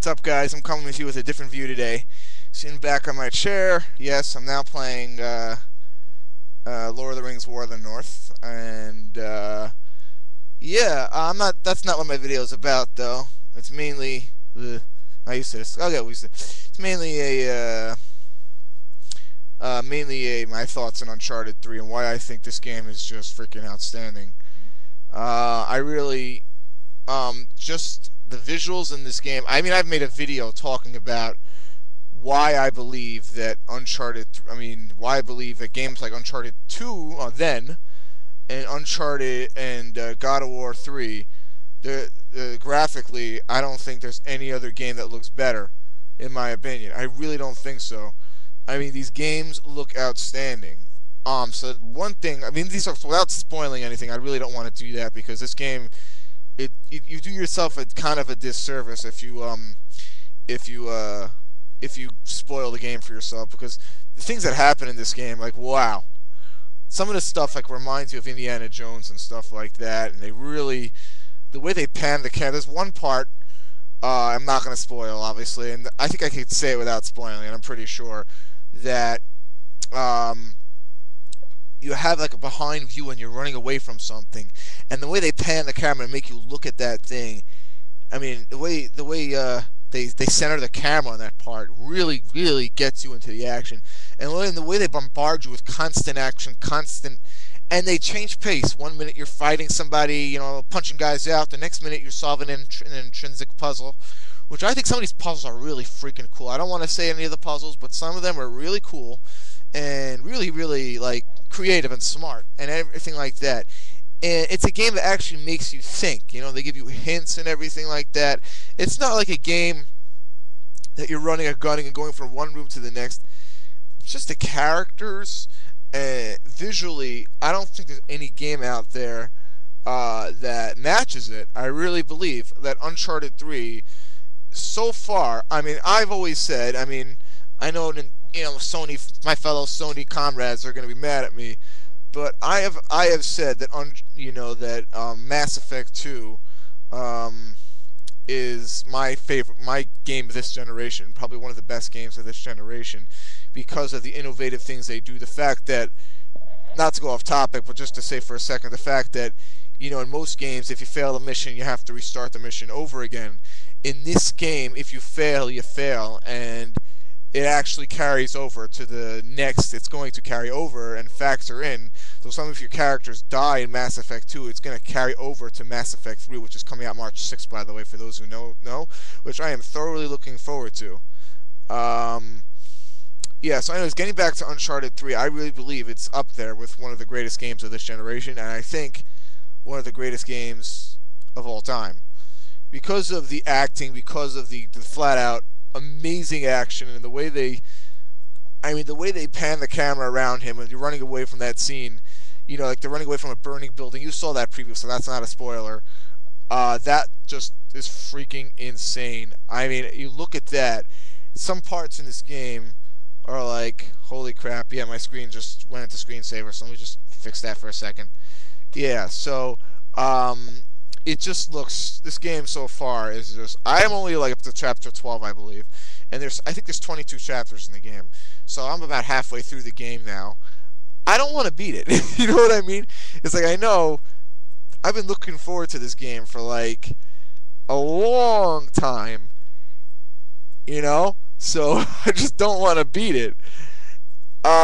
What's up, guys? I'm coming with you with a different view today. Sitting back on my chair. Yes, I'm now playing Lord of the Rings: War of the North, and yeah, I'm not. That's not what my video is about, though. It's mainly I used to this. Okay, it's mainly a my thoughts on Uncharted 3 and why I think this game is just freaking outstanding. I really just the visuals in this game. I mean, I've made a video talking about why I believe that why I believe that games like Uncharted 2 then and Uncharted and God of War 3, graphically, I don't think there's any other game that looks better, in my opinion. I really don't think so. I mean, these games look outstanding. So one thing, I mean, these are without spoiling anything. I really don't want to do that because this game, you do yourself a kind of a disservice if you spoil the game for yourself, because the things that happen in this game, like, wow, some of the stuff like reminds you of Indiana Jones and stuff like that, and they really, the way they pan the camera. There's one part I'm not going to spoil, obviously, and I think I could say it without spoiling, and I'm pretty sure that you have like a behind view and you're running away from something, and the way they pan the camera and make you look at that thing. I mean, the way they center the camera on that part really gets you into the action, and the way they bombard you with constant action, and they change pace. One minute you're fighting somebody, you know, punching guys out. The next minute you're solving an intrinsic puzzle, which I think some of these puzzles are really freaking cool. I don't want to say any of the puzzles, but some of them are really cool and really like creative and smart and everything like that. And it's a game that actually makes you think. You know, they give you hints and everything like that. It's not like a game that you're running or gunning and going from one room to the next. It's just the characters. Visually, I don't think there's any game out there that matches it. I really believe that Uncharted 3, so far, I mean, I've always said, I mean, I know, you know, my fellow Sony comrades are going to be mad at me, but I have said that Mass Effect 2 is my game of this generation, probably one of the best games of this generation, because of the innovative things they do. The fact that, not to go off topic, but just to say for a second, the fact that, you know, in most games, if you fail a mission, you have to restart the mission over again. In this game, if you fail, you fail, and it actually carries over to the next. It's going to carry over and factor in. So some of your characters die in Mass Effect 2. It's going to carry over to Mass Effect 3, which is coming out March 6th, by the way, for those who know, which I am thoroughly looking forward to. Yeah, so anyways, getting back to Uncharted 3, I really believe it's up there with one of the greatest games of this generation, and I think one of the greatest games of all time. Because of the acting, because of the flat-out amazing action, and the way they pan the camera around him and you're running away from that scene, you know, like they're running away from a burning building. You saw that previously, so that's not a spoiler. That just is freaking insane. I mean, you look at that, some parts in this game are like, holy crap, yeah, my screen just went into screensaver, so let me just fix that for a second. Yeah, so, it just looks, this game so far is just, I'm only like up to chapter 12, I believe, and I think there's 22 chapters in the game, so I'm about halfway through the game now. I don't want to beat it, you know what I mean? It's like, I know, I've been looking forward to this game for like a long time, you know? So I just don't want to beat it.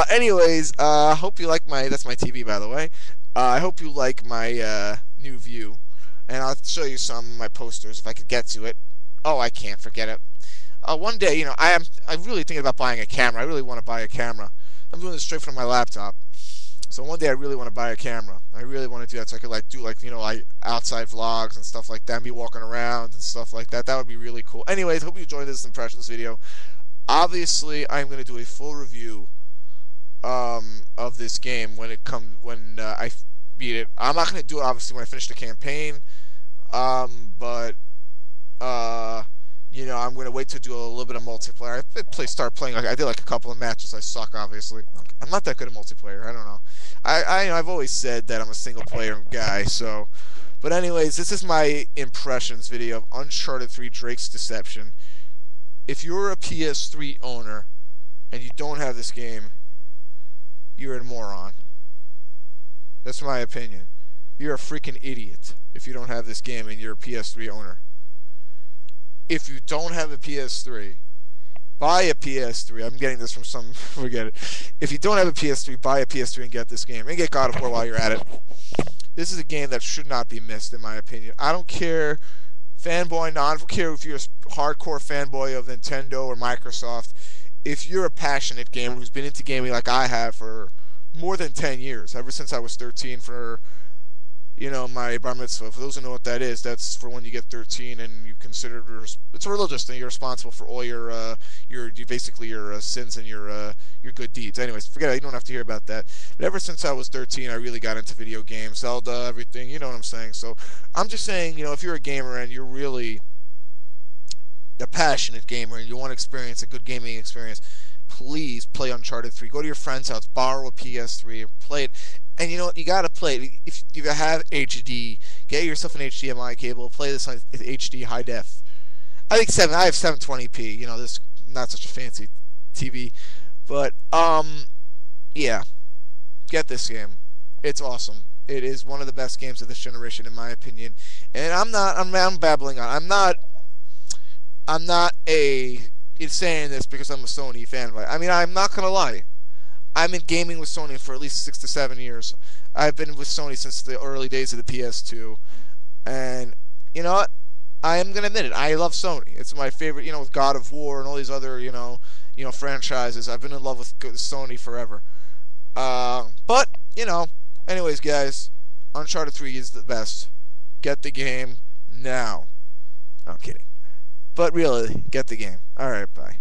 Anyways, hope you like that's my TV, by the way. I hope you like my new view, and I'll show you some of my posters if I could get to it. Oh, I can't, forget it. One day, you know, I'm really thinking about buying a camera. I really want to buy a camera. I'm doing this straight from my laptop. So one day I really want to buy a camera. I really want to do that so I could like do like, you know, like outside vlogs and stuff like that, me walking around and stuff like that. That would be really cool. Anyways, hope you enjoyed this impressions video. Obviously, I'm going to do a full review of this game when I beat it. I'm not going to do it obviously when I finish the campaign, but you know, I'm going to wait to do a little bit of multiplayer. Start playing. I did like a couple of matches. I suck, obviously. I'm not that good at multiplayer. I don't know. I've always said that I'm a single player guy. So, but anyways, this is my impressions video of Uncharted 3: Drake's Deception. If you're a PS3 owner and you don't have this game, you're a moron. That's my opinion. You're a freaking idiot if you don't have this game and you're a PS3 owner. If you don't have a PS3, buy a PS3. I'm getting this from some. Forget it. If you don't have a PS3, buy a PS3 and get this game. And get God of War while you're at it. This is a game that should not be missed, in my opinion. I don't care, fanboy, I don't care if you're a hardcore fanboy of Nintendo or Microsoft. If you're a passionate gamer who's been into gaming like I have for more than 10 years, ever since I was 13 for, my bar mitzvah. For those who know what that is, that's for when you get 13 and you consider it's a religious thing. You're responsible for all your basically your sins and your good deeds. Anyways, forget it. You don't have to hear about that. But ever since I was 13, I really got into video games, Zelda, everything. You know what I'm saying? So I'm just saying, if you're a gamer and you're really a passionate gamer and you want to experience a good gaming experience, please play Uncharted 3. Go to your friend's house, borrow a PS3, play it. And you know what? You gotta play it. If you have HD, get yourself an HDMI cable. Play this on HD high def. I have 720p. This not such a fancy TV, but yeah. Get this game. It's awesome. It is one of the best games of this generation, in my opinion. And I'm babbling on. I'm not saying this because I'm a Sony fan. I mean, I'm not gonna lie. I'm in gaming with Sony for at least 6 to 7 years. I've been with Sony since the early days of the PS2. And, you know what? I am going to admit it. I love Sony. It's my favorite, with God of War and all these other, franchises. I've been in love with Sony forever. But, anyways, guys, Uncharted 3 is the best. Get the game now. I'm kidding. But really, get the game. Alright, bye.